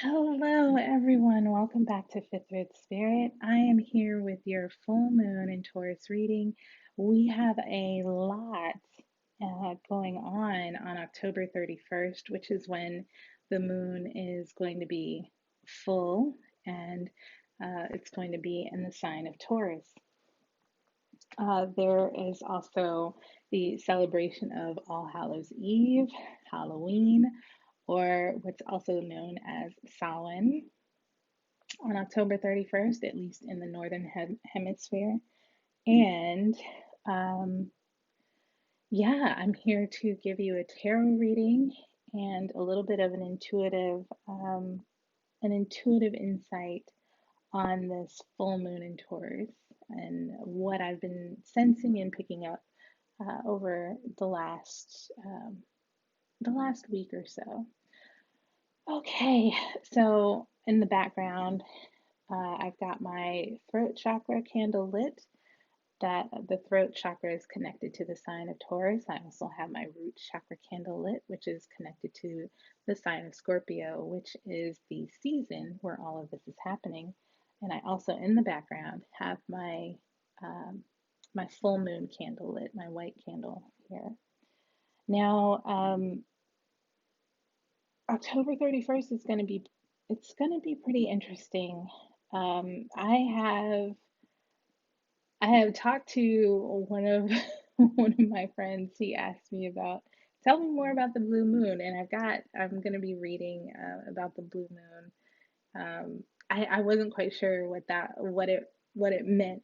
Hello, everyone. Welcome back to Fifth Road Spirit. I am here with your full moon and Taurus reading. We have a lot going on October 31st, which is when the moon is going to be full and it's going to be in the sign of Taurus. There is also the celebration of All Hallows Eve, Halloween, or what's also known as Samhain on October 31st, at least in the northern hemisphere. And um, yeah, I'm here to give you a tarot reading and a little bit of an intuitive insight on this full moon in Taurus and what I've been sensing and picking up over the last week or so. Okay, so in the background, I've got my throat chakra candle lit. That the throat chakra is connected to the sign of Taurus. I also have my root chakra candle lit, which is connected to the sign of Scorpio, which is the season where all of this is happening. And I also, in the background, have my full moon candle lit, my white candle here. Now, October 31st is going to be it's going to be pretty interesting. Um, I have I have talked to one of one of my friends. He asked me about tell me more about the blue moon, and I'm going to be reading about the blue moon. I wasn't quite sure what it meant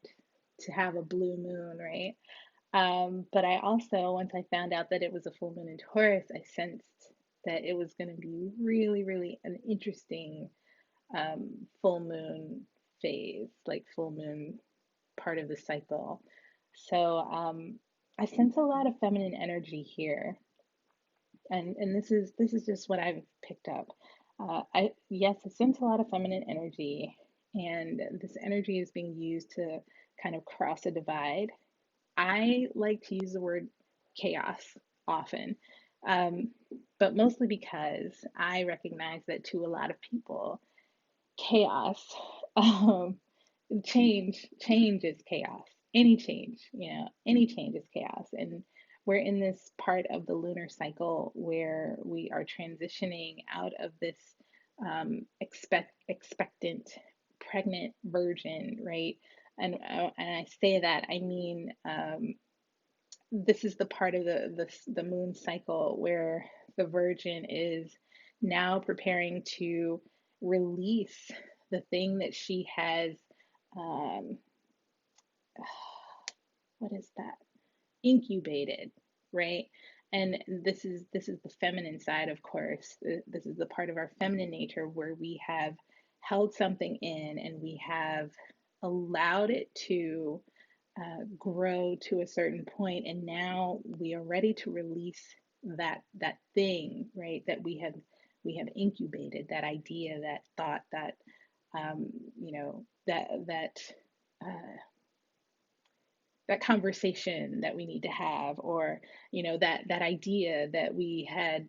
to have a blue moon, right? But I also, once I found out that it was a full moon in Taurus, I sensed that it was going to be really, really an interesting full moon phase, like full moon part of the cycle. So I sense a lot of feminine energy here, and this is just what I've picked up. I sense a lot of feminine energy, and this energy is being used to kind of cross a divide. I like to use the word chaos often, um, but mostly because I recognize that to a lot of people, chaos, um, change is chaos. Any change is chaos. And we're in this part of the lunar cycle where we are transitioning out of this expectant pregnant virgin, right? And I say that I mean this is the part of the moon cycle where the virgin is now preparing to release the thing that she has um, what is that, incubated, right? And this is the feminine side, of course. This is the part of our feminine nature where we have held something in and we have allowed it to grow to a certain point, and now we are ready to release that thing, right? That we have incubated, that idea, that thought, that um, you know uh, that conversation that we need to have, or that idea that we had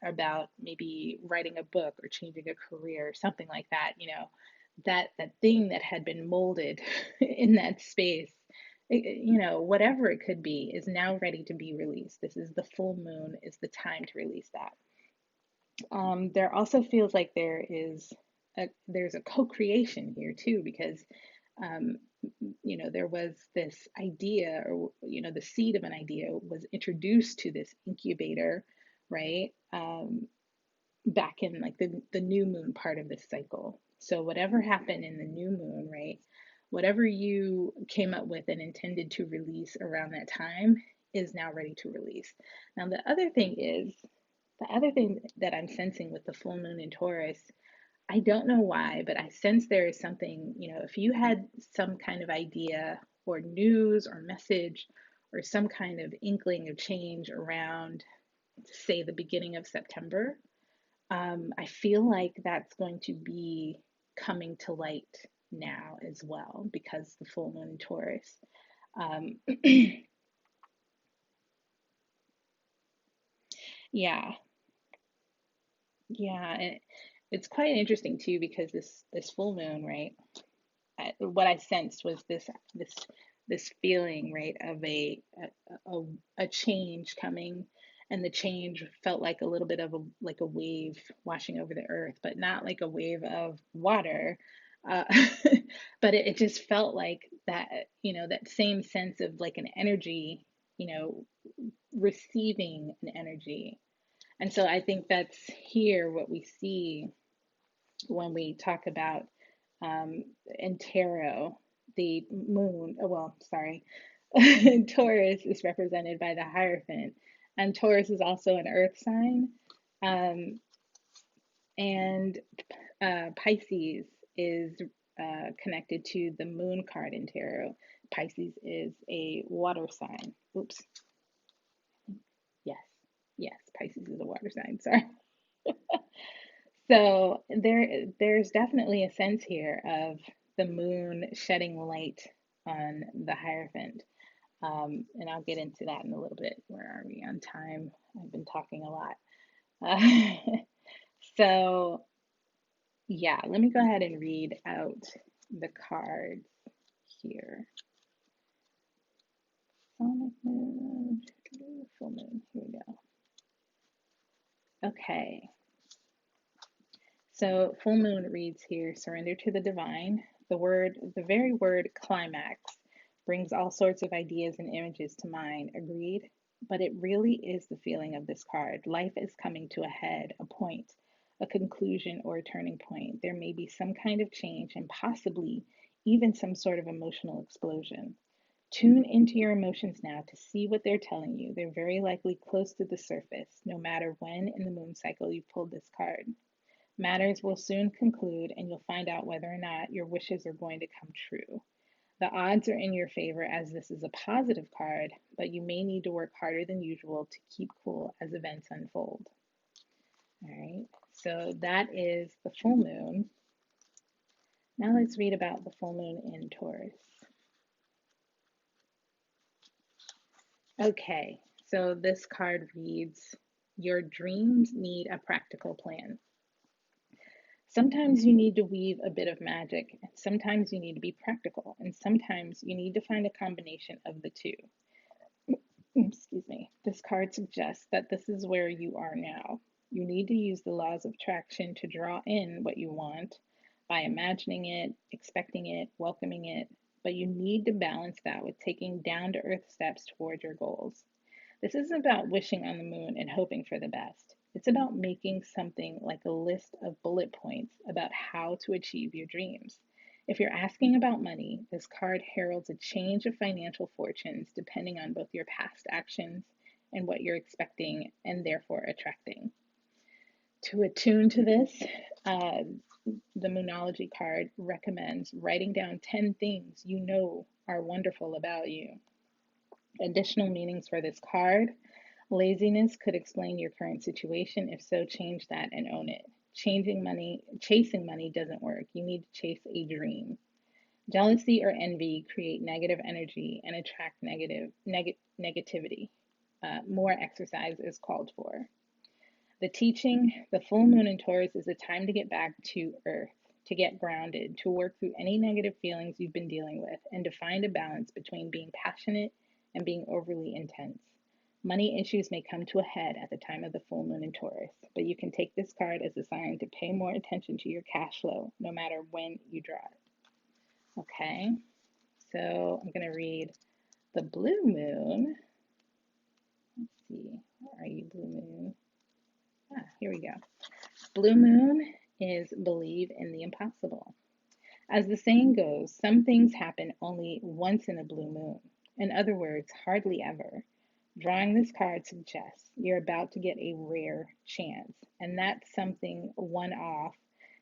about maybe writing a book or changing a career, something like that. That thing that had been molded in that space, whatever it could be, is now ready to be released. This is the full moon, is the time to release that. There also feels like there's a co-creation here too, because um, there was this idea, or the seed of an idea was introduced to this incubator, right? Back in like the new moon part of this cycle. So whatever happened in the new moon, right? Whatever you came up with and intended to release around that time is now ready to release. Now the other thing that I'm sensing with the full moon in Taurus, I don't know why, but I sense there is something, if you had some kind of idea or news or message or some kind of inkling of change around, say, the beginning of September, I feel like that's going to be coming to light now as well, because the full moon in Taurus. Um, yeah, yeah. it's quite interesting too because this full moon, right? What I sensed was this this feeling, right, of a a change coming, and the change felt like a little bit of a like a wave washing over the earth, but not like a wave of water, uh, but it just felt like that, you know, that same sense of like an energy, you know, receiving an energy. And so I think that's here what we see when we talk about in tarot, the moon, oh, well, sorry, Taurus is represented by the Hierophant, and Taurus is also an earth sign, um, and Pisces is connected to the moon card in tarot. Pisces is a water sign. Oops, yes, yes, Pisces is a water sign. Sorry. So there's definitely a sense here of the moon shedding light on the Hierophant. And I'll get into that in a little bit. Where are we on time? I've been talking a lot. Uh, so yeah, let me go ahead and read out the cards here. Sonic moon, full moon. Here we go. Okay. So full moon reads here, surrender to the divine. The very word climax brings all sorts of ideas and images to mind, agreed? But it really is the feeling of this card. Life is coming to a head, a point, a conclusion, or a turning point. There may be some kind of change and possibly even some sort of emotional explosion. Tune into your emotions now to see what they're telling you. They're very likely close to the surface, no matter when in the moon cycle you pulled this card. Matters will soon conclude, and you'll find out whether or not your wishes are going to come true. The odds are in your favor as this is a positive card, but you may need to work harder than usual to keep cool as events unfold. All right, so that is the full moon. Now let's read about the full moon in Taurus. Okay, so this card reads, your dreams need a practical plan. Sometimes you need to weave a bit of magic, and sometimes you need to be practical, and sometimes you need to find a combination of the two. Excuse me. This card suggests that this is where you are now. You need to use the laws of attraction to draw in what you want by imagining it, expecting it, welcoming it, but you need to balance that with taking down to earth steps toward your goals. This isn't about wishing on the moon and hoping for the best. It's about making something like a list of bullet points about how to achieve your dreams. If you're asking about money, this card heralds a change of financial fortunes depending on both your past actions and what you're expecting and therefore attracting. To attune to this, the Moonology card recommends writing down 10 things you know are wonderful about you. Additional meanings for this card: laziness could explain your current situation. If so, change that and own it. Chasing money doesn't work. You need to chase a dream. Jealousy or envy create negative energy and attract negativity. More exercise is called for. The teaching, the full moon in Taurus is a time to get back to earth, to get grounded, to work through any negative feelings you've been dealing with, and to find a balance between being passionate and being overly intense. Money issues may come to a head at the time of the full moon in Taurus, but you can take this card as a sign to pay more attention to your cash flow no matter when you draw it. Okay, so I'm going to read the blue moon. Let's see, where are you, blue moon? Here we go. Blue moon is believe in the impossible. As the saying goes, some things happen only once in a blue moon. In other words, hardly ever. Drawing this card suggests you're about to get a rare chance, and that something one off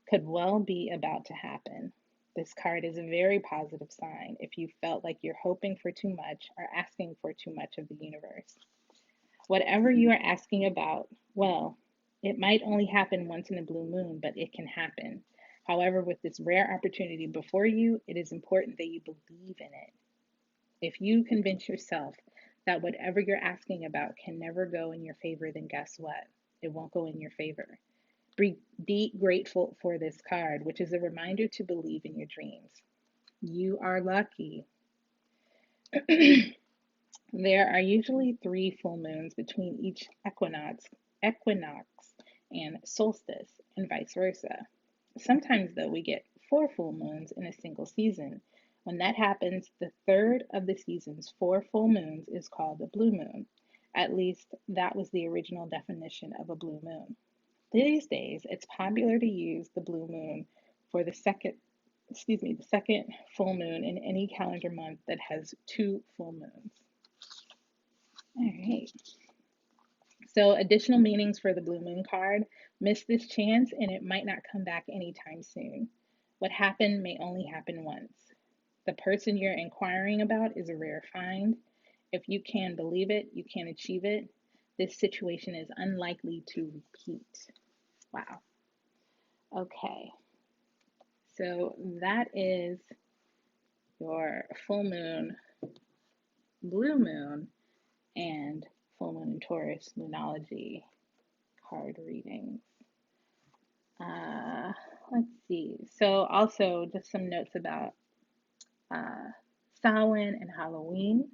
could well be about to happen. This card is a very positive sign if you felt like you're hoping for too much or asking for too much of the universe. Whatever you are asking about, well, it might only happen once in a blue moon, but it can happen. However, with this rare opportunity before you, it is important that you believe in it. If you convince yourself that whatever you're asking about can never go in your favor, then guess what? It won't go in your favor. Be grateful for this card, which is a reminder to believe in your dreams. You are lucky. There are usually 3 full moons between each equinox and solstice, and vice versa. Sometimes, though, we get 4 full moons in a single season. When that happens, the third of the season's 4 full moons is called a blue moon. At least that was the original definition of a blue moon. These days, it's popular to use the blue moon for the second full moon in any calendar month that has 2 full moons. All right. So additional meanings for the blue moon card. Miss this chance and it might not come back anytime soon. What happened may only happen once. The person you're inquiring about is a rare find. If you can believe it, you can achieve it. This situation is unlikely to repeat. Wow. Okay. So that is your full moon, blue moon, and full moon in Taurus Moonology card readings. Let's see. So also just some notes about Samhain and Halloween.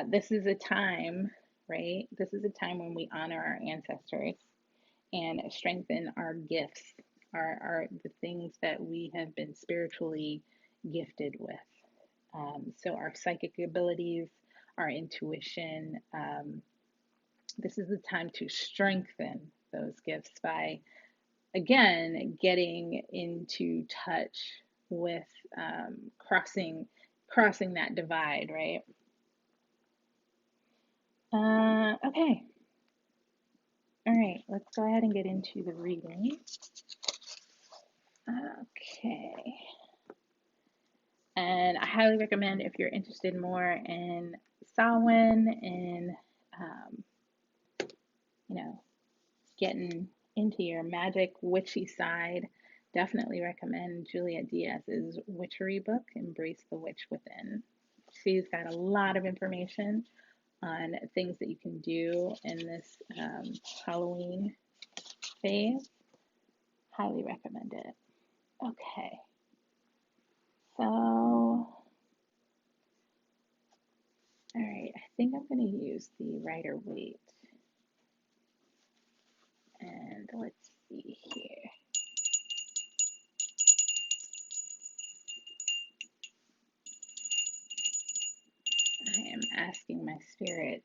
This is a time, right? This is a time when we honor our ancestors and strengthen our gifts, the things that we have been spiritually gifted with. So our psychic abilities, our intuition. This is the time to strengthen those gifts by, again, getting into touch with crossing that divide, right? Okay. All right, let's go ahead and get into the reading. Okay. And I highly recommend, if you're interested more in Samhain and getting into your magic witchy side, definitely recommend Juliet Diaz's Witchery book, Embrace the Witch Within. She's got a lot of information on things that you can do in this Halloween phase. Highly recommend it. Okay. So, all right, I think I'm going to use the Rider-Waite. And let's see here. I am asking my spirit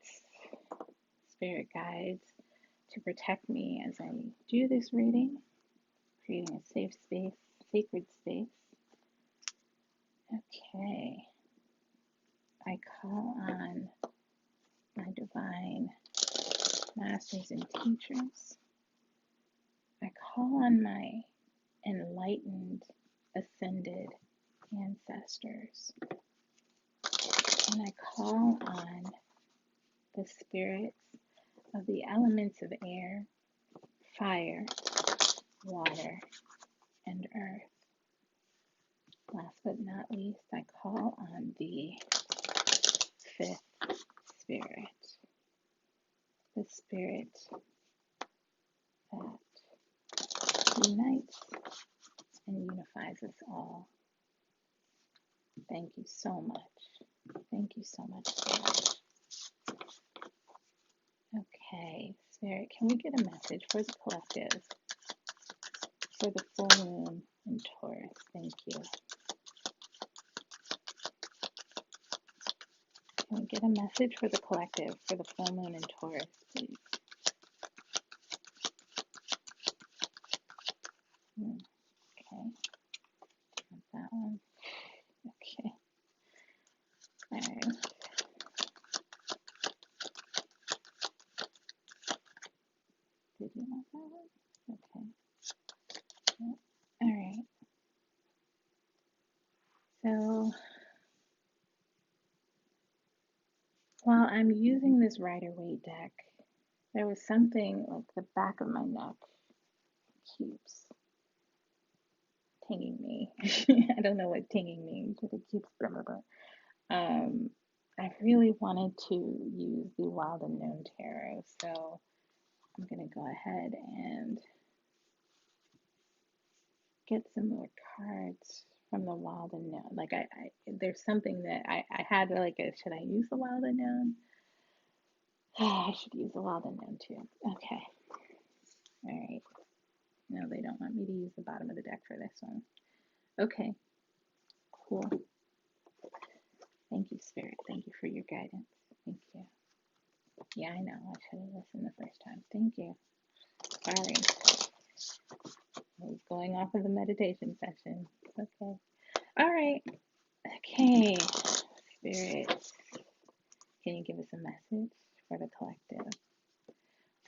guides to protect me as I do this reading, creating a safe space, sacred space. Okay. I call on my divine masters and teachers. I call on my enlightened, ascended ancestors. And I call on the spirits of the elements of air, fire, water, and earth. Last but not least, I call on the fifth spirit, the spirit that unites and unifies us all. Thank you so much. Thank you so much, Spirit. Okay, Spirit, can we get a message for the collective for the full moon in Taurus? Thank you. Can we get a message for the collective for the full moon in Taurus, please? Okay, not that one. Okay. All right. Did you want that one? Okay. All right. So while I'm using this Rider-Waite deck, there was something like the back of my neck keeps tinging me. I don't know what tinging means, but it keeps blah, blah, blah. I really wanted to use the Wild Unknown Tarot, so I'm going to go ahead and get some more cards from the wild unknown. Like there's something that I had like should I use the wild unknown? I should use the wild unknown too. Okay. All right. No, they don't want me to use the bottom of the deck for this one. Okay. Cool. Thank you, Spirit. Thank you for your guidance. Thank you. Yeah, I know. I should have listened the first time. Thank you. Sorry. I was going off of the meditation session. Okay. All right. Okay. Spirit, can you give us a message for the collective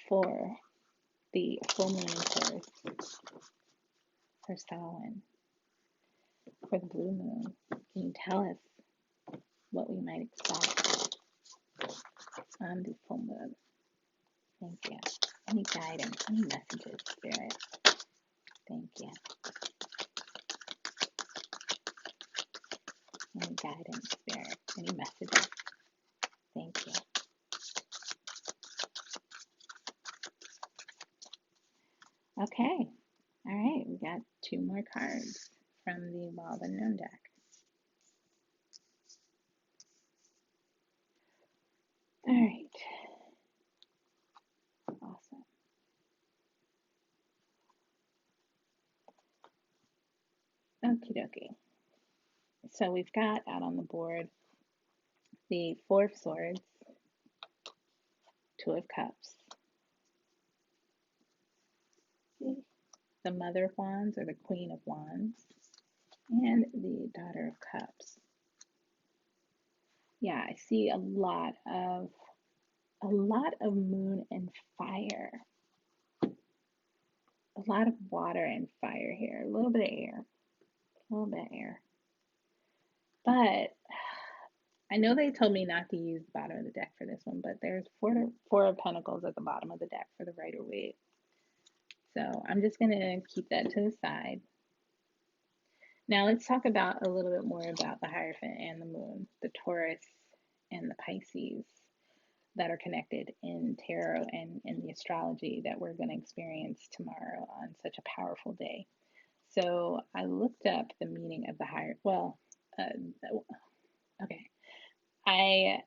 for the full moon in Taurus, for Samhain, for the blue moon? Can you tell us what we might expect on the full moon? Thank you. Any guidance, any messages, Spirit? Thank you. Any guidance, Spirit? Any messages? Thank you. Okay. All right. We got 2 more cards from the Wild Unknown deck. All right. Awesome. Okie dokie. So we've got out on the board the 4 of Swords, 2 of Cups, the Mother of Wands or the Queen of Wands, and the Daughter of Cups. Yeah, I see a lot of moon and fire. A lot of water and fire here. A little bit of air. A little bit of air. But I know they told me not to use the bottom of the deck for this one, but there's 4 of Pentacles at the bottom of the deck for the Rider-Waite. So I'm just going to keep that to the side. Now let's talk about a little bit more about the Hierophant and the Moon, the Taurus and the Pisces that are connected in tarot and in the astrology that we're going to experience tomorrow on such a powerful day. So I looked up the meaning of the okay. I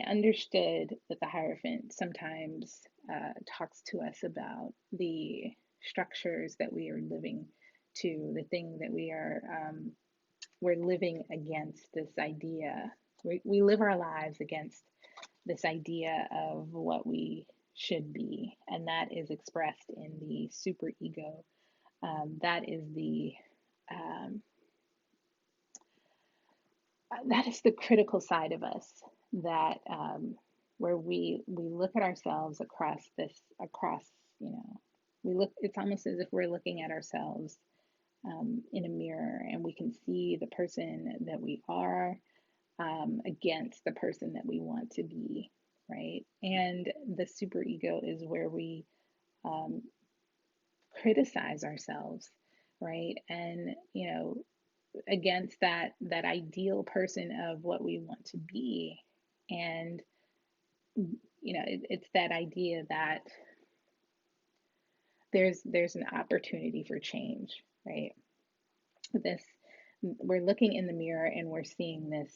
understood that the Hierophant sometimes talks to us about the structures that we are living to, the thing that we're living against, this idea. We live our lives against this idea of what we should be, and that is expressed in the superego. That is the critical side of us that where we look at ourselves we look, it's almost as if we're looking at ourselves in a mirror, and we can see the person that we are against the person that we want to be, right? And the superego is where we criticize ourselves, right? And against that ideal person of what we want to be. And it's that idea that there's an opportunity for change, right? We're looking in the mirror and we're seeing this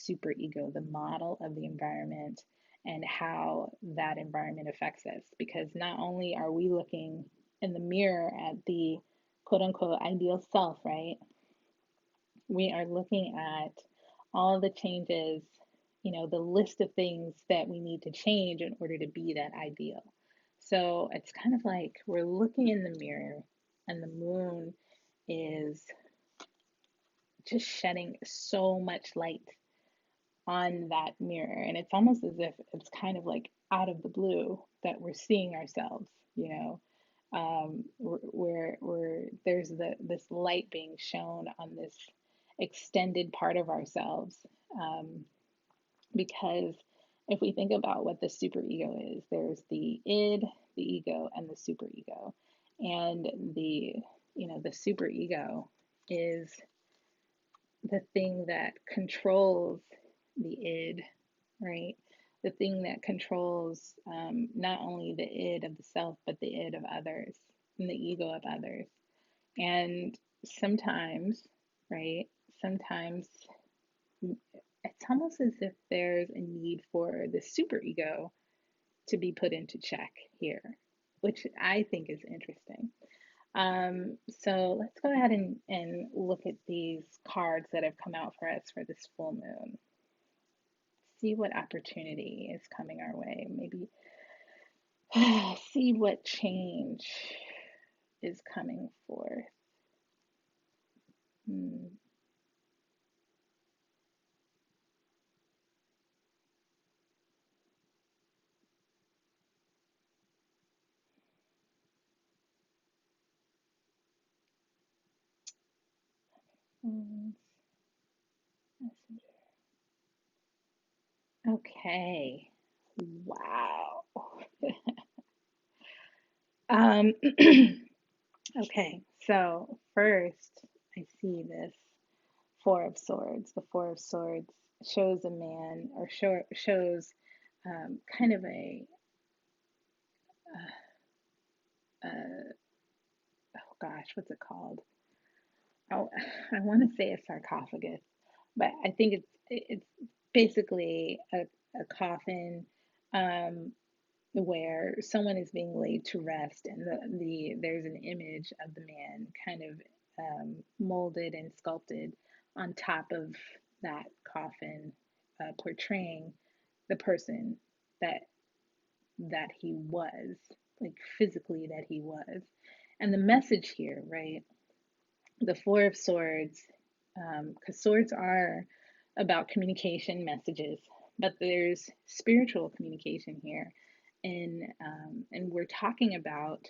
superego, the model of the environment, and how that environment affects us. Because not only are we looking in the mirror at the quote unquote ideal self, right? We are looking at all the changes, the list of things that we need to change in order to be that ideal. So it's kind of like we're looking in the mirror, and the moon is just shedding so much light on that mirror. And it's almost as if it's kind of like out of the blue that we're seeing ourselves, where there's this light being shown on this extended part of ourselves. Because if we think about what the superego is, there's the id, the ego, and the superego. And the superego is the thing that controls the id, right? The thing that controls not only the id of the self, but the id of others and the ego of others. And sometimes, right? Sometimes it's almost as if there's a need for the superego to be put into check here, which I think is interesting. So let's go ahead and look at these cards that have come out for us for this full moon. See what opportunity is coming our way. Maybe see what change is coming forth. Hmm. Messenger. Okay. Wow. Um, okay, so first I see this Four of Swords. The Four of Swords shows a man, or shows kind of oh gosh, what's it called? Oh, I want to say a sarcophagus, but I think it's basically a coffin, um, where someone is being laid to rest, and there's an image of the man kind of molded and sculpted on top of that coffin, portraying the person that he was, like physically that he was. And the message here, right? The Four of Swords, because swords are about communication messages, but there's spiritual communication here, and we're talking about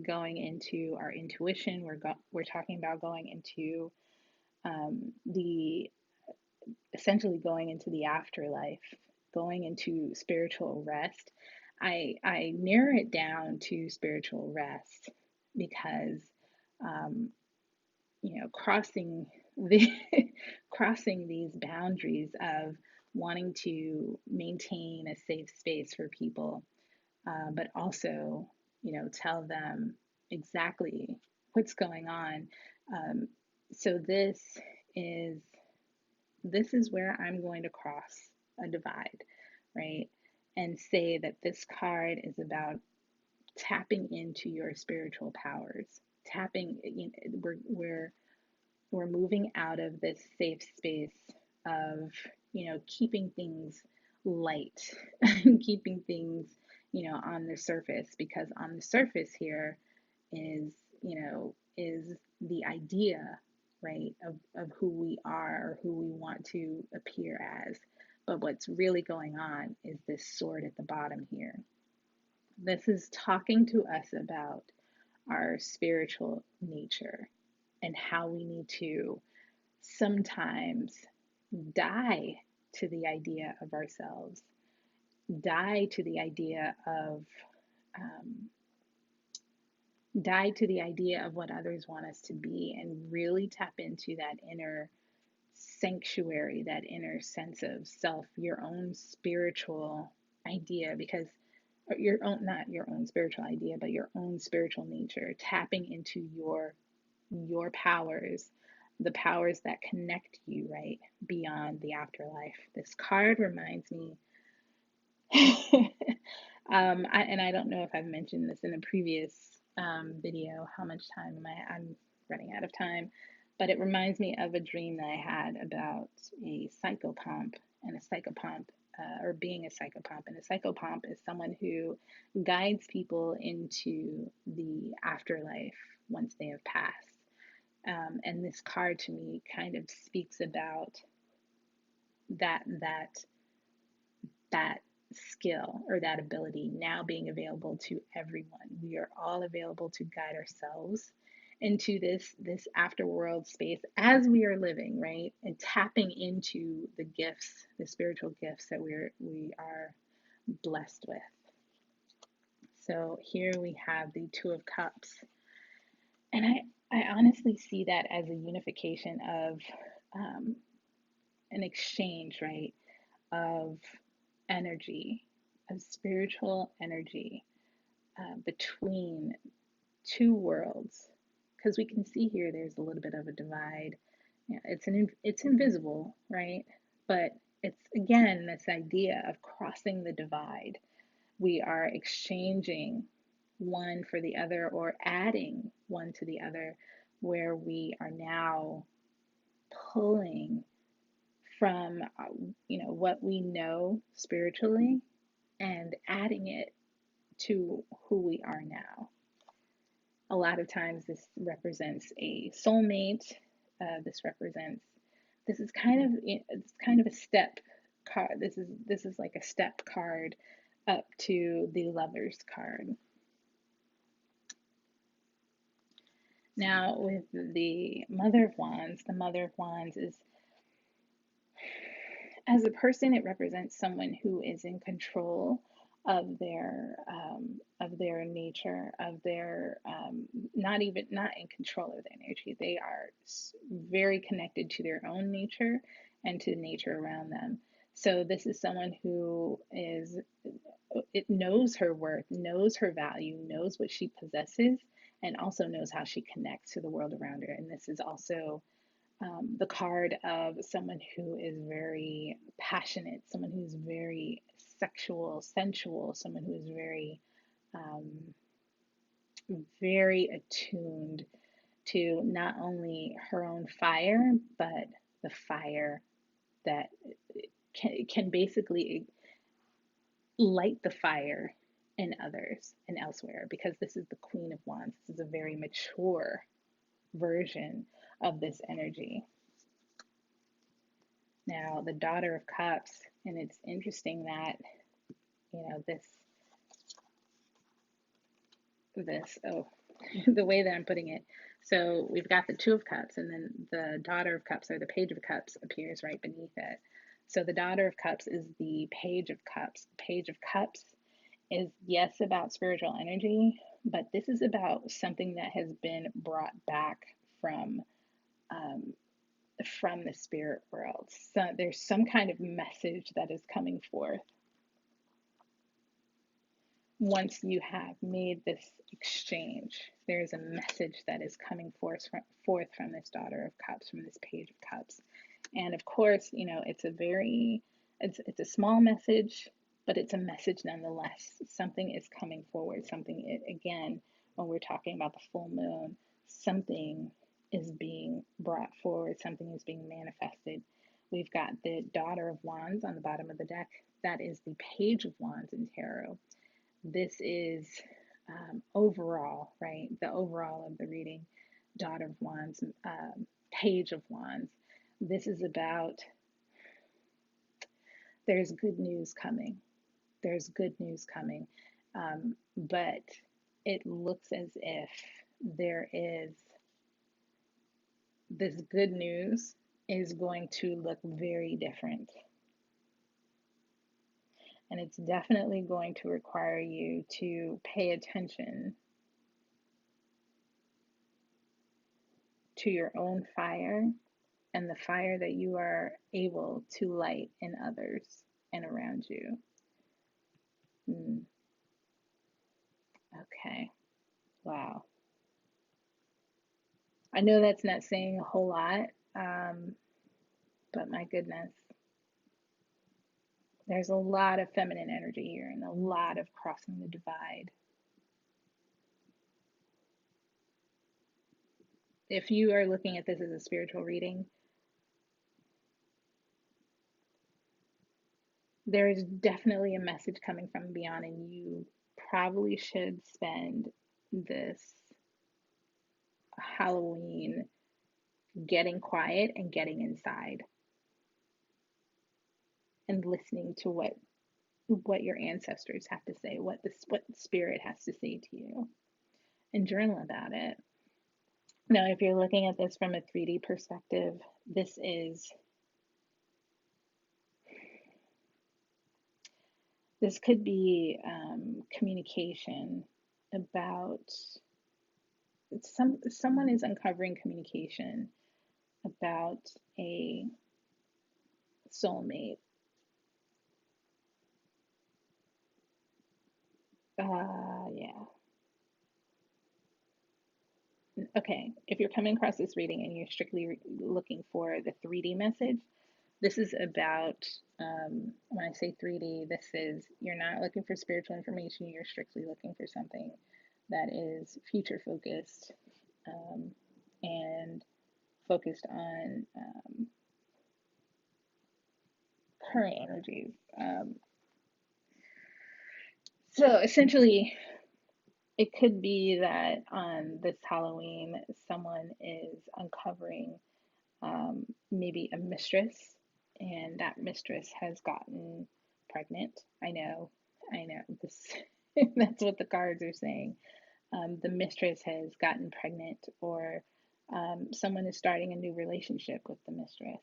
going into our intuition. We're talking about going into the essentially going into the afterlife, going into spiritual rest. I narrow it down to spiritual rest because um, crossing the crossing these boundaries of wanting to maintain a safe space for people, but also tell them exactly what's going on. um, so is this is where I'm going to cross a divide, right? And say that this card is about tapping into your spiritual powers, tapping, we're moving out of this safe space of keeping things light and keeping things on the surface, because on the surface here is is the idea, right, of who we are or who we want to appear as. But what's really going on is this sword at the bottom here. This is talking to us about our spiritual nature and how we need to sometimes die to the idea of ourselves, die to the idea of um, die to the idea of what others want us to be, and really tap into that inner sanctuary, that inner sense of self, your own spiritual idea, because your own, not your own spiritual idea, but your own spiritual nature, tapping into your powers, the powers that connect you, right, beyond the afterlife. This card reminds me, and I don't know if I've mentioned this in a previous video. How much time am I? I'm running out of time, but it reminds me of a dream that I had about a psychopomp, and a psychopomp, or being a psychopomp. And a psychopomp is someone who guides people into the afterlife once they have passed. And this card to me kind of speaks about that that that skill, or that ability, now being available to everyone. We are all available to guide ourselves into this afterworld space as we are living, right? And tapping into the gifts, the spiritual gifts that we are blessed with. So here we have the Two of Cups. And I honestly see that as a unification of an exchange, right? Of energy, of spiritual energy, between two worlds, because we can see here there's a little bit of a divide. Yeah, it's invisible, right? But it's again this idea of crossing the divide. We are exchanging one for the other or adding one to the other, where we are now pulling from what we know spiritually and adding it to who we are now. A lot of times this represents a soulmate. This is kind of a step card. This is like a step card up to the Lovers card. Now with the Mother of Wands is, as a person, it represents someone who is in control of their nature, of their not in control of their nature. They are very connected to their own nature and to the nature around them. So this is someone who it knows her worth, knows her value, knows what she possesses, and also knows how she connects to the world around her. And this is also the card of someone who is very passionate, someone who's very sexual, sensual, someone who is very attuned to not only her own fire, but the fire that can basically light the fire in others and elsewhere, because this is the Queen of Wands. This is a very mature version of this energy. Now, the Daughter of Cups, and it's interesting that, the way that I'm putting it. So we've got the Two of Cups, and then the Daughter of Cups, or the Page of Cups, appears right beneath it. So the Daughter of Cups is the Page of Cups. Page of Cups is, yes, about spiritual energy, but this is about something that has been brought back from the spirit world. So there's some kind of message that is coming forth once you have made this exchange. There's a message that is coming forth from this Daughter of Cups, from this Page of Cups. And of course, it's a small message, but it's a message nonetheless. Something is coming forward. Again, when we're talking about the full moon, something is being brought forward, something is being manifested. We've got the Daughter of Wands on the bottom of the deck. That is the Page of Wands in tarot. This is overall, right? The overall of the reading, Daughter of Wands, Page of Wands. This is about, there's good news coming. There's good news coming. But it looks as if there is, this good news is going to look very different. And it's definitely going to require you to pay attention to your own fire and the fire that you are able to light in others and around you. Okay. Wow. I know that's not saying a whole lot, but my goodness. There's a lot of feminine energy here and a lot of crossing the divide. If you are looking at this as a spiritual reading, there is definitely a message coming from beyond, and you probably should spend this Halloween getting quiet and getting inside and listening to what your ancestors have to say, what spirit has to say to you, and journal about it. Now, if you're looking at this from a 3D perspective, this could be communication about someone is uncovering communication about a soulmate. Yeah. okay, if you're coming across this reading and you're strictly looking for the 3D message, this is about, when I say 3D, this is, you're not looking for spiritual information, you're strictly looking for something that is future focused, and focused on current energies. So essentially, it could be that on this Halloween, someone is uncovering maybe a mistress, and that mistress has gotten pregnant. I know, this that's what the cards are saying. The mistress has gotten pregnant, or someone is starting a new relationship with the mistress.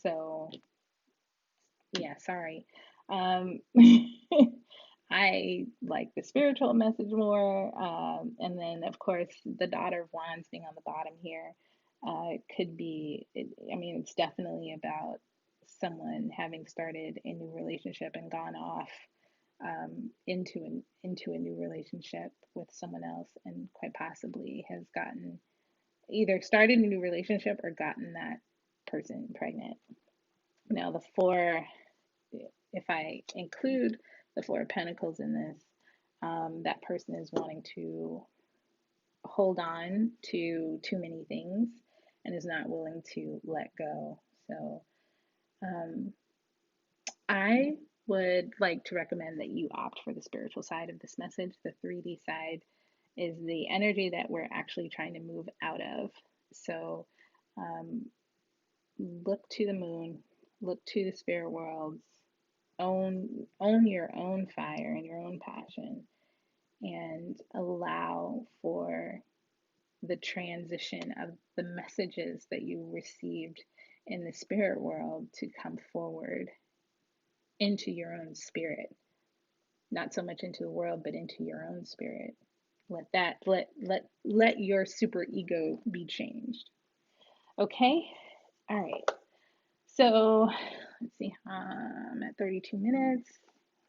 So, yeah, sorry. Um, I like the spiritual message more. And then, of course, the Daughter of Wands being on the bottom here could be, I mean, it's definitely about someone having started a new relationship and gone off into a new relationship with someone else, and quite possibly has gotten either started a new relationship or gotten that person pregnant. Now, the four, if I include the Four of Pentacles in this, that person is wanting to hold on to too many things and is not willing to let go. So, I would like to recommend that you opt for the spiritual side of this message. The 3D side is the energy that we're actually trying to move out of. So, um, look to the moon, look to the spirit worlds, own your own fire and your own passion, and allow for the transition of the messages that you received in the spirit world to come forward into your own spirit, not so much into the world, but into your own spirit. Let your super ego be changed. Okay. All right. So let's see. I'm at 32 minutes.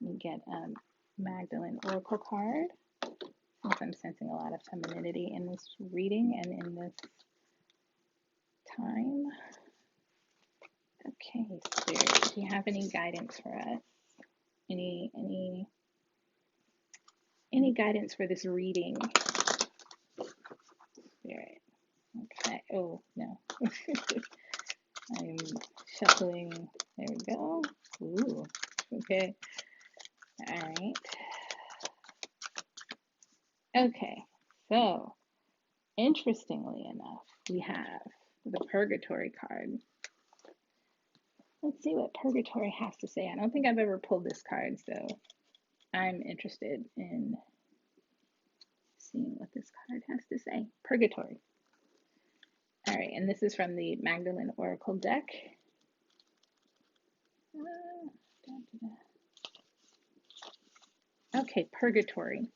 Let me get Magdalene Oracle card, since I'm sensing a lot of femininity in this reading and in this time. Okay, Spirit, do you have any guidance for us? Any guidance for this reading, Spirit? Okay. Oh no. I'm shuffling. There we go. Ooh. Okay. All right. Okay. So, interestingly enough, we have the Purgatory card. Let's see what Purgatory has to say. I don't think I've ever pulled this card, so I'm interested in seeing what this card has to say. Purgatory. All right, and this is from the Magdalene Oracle deck. Okay, Purgatory.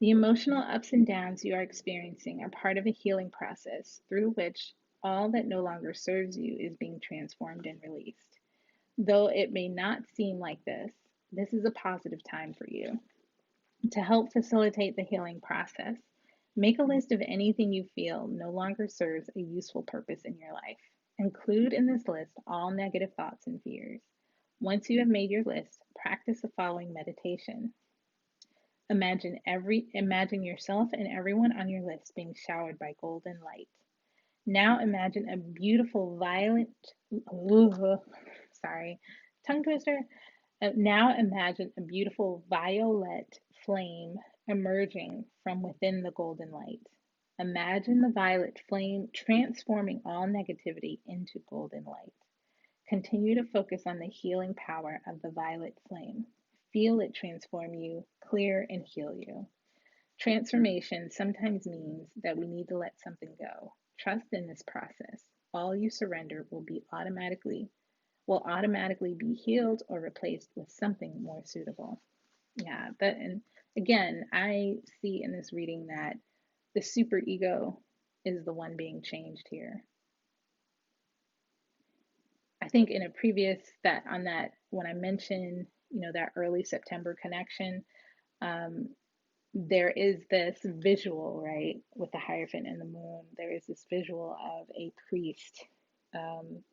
The emotional ups and downs you are experiencing are part of a healing process through which all that no longer serves you is being transformed and released. Though it may not seem like this is a positive time for you. To help facilitate the healing process, make a list of anything you feel no longer serves a useful purpose in your life. Include in this list all negative thoughts and fears. Once you have made your list, practice the following meditation. Imagine yourself and everyone on your list being showered by golden light. Now imagine a beautiful violet, sorry, tongue twister. Now imagine a beautiful violet flame emerging from within the golden light. Imagine the violet flame transforming all negativity into golden light. Continue to focus on the healing power of the violet flame. Feel it transform you, clear, and heal you. Transformation sometimes means that we need to let something go. Trust in this process. All you surrender will automatically be healed or replaced with something more suitable. Yeah, and again, I see in this reading that the super ego is the one being changed here. I think in a previous when I mentioned, that early September connection, there is this visual, right, with the Hierophant and the moon. There is this visual of um,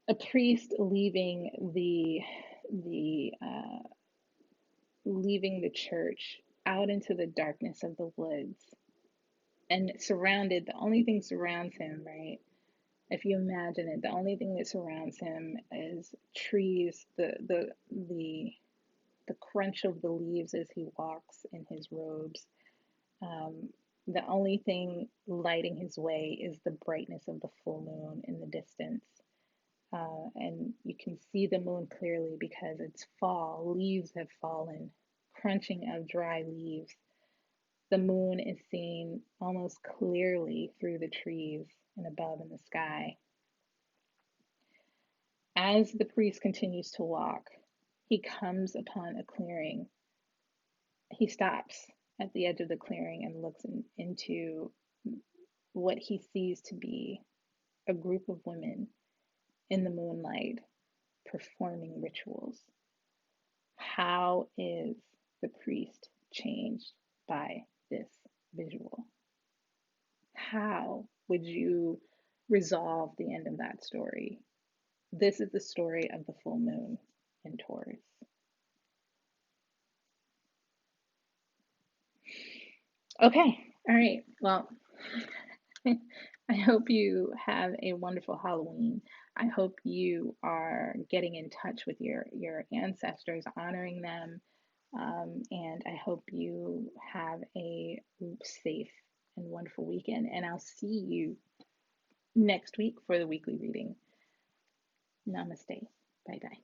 a priest the leaving the church out into the darkness of the woods and surrounded. The only thing surrounds him, right? If you imagine it, the only thing that surrounds him is trees, the crunch of the leaves as he walks in his robes. Um, the only thing lighting his way is the brightness of the full moon in the distance. And you can see the moon clearly because it's fall, leaves have fallen, crunching of dry leaves. The moon is seen almost clearly through the trees and above in the sky. As the priest continues to walk, he comes upon a clearing. He stops at the edge of the clearing and looks into what he sees to be a group of women in the moonlight performing rituals. How is the priest changed by this visual? How would you resolve the end of that story? This is the story of the full moon in Taurus. Okay, all right. Well, I hope you have a wonderful Halloween. I hope you are getting in touch with your ancestors, honoring them, and I hope you have a safe and wonderful weekend. And I'll see you next week for the weekly reading. Namaste. Bye bye.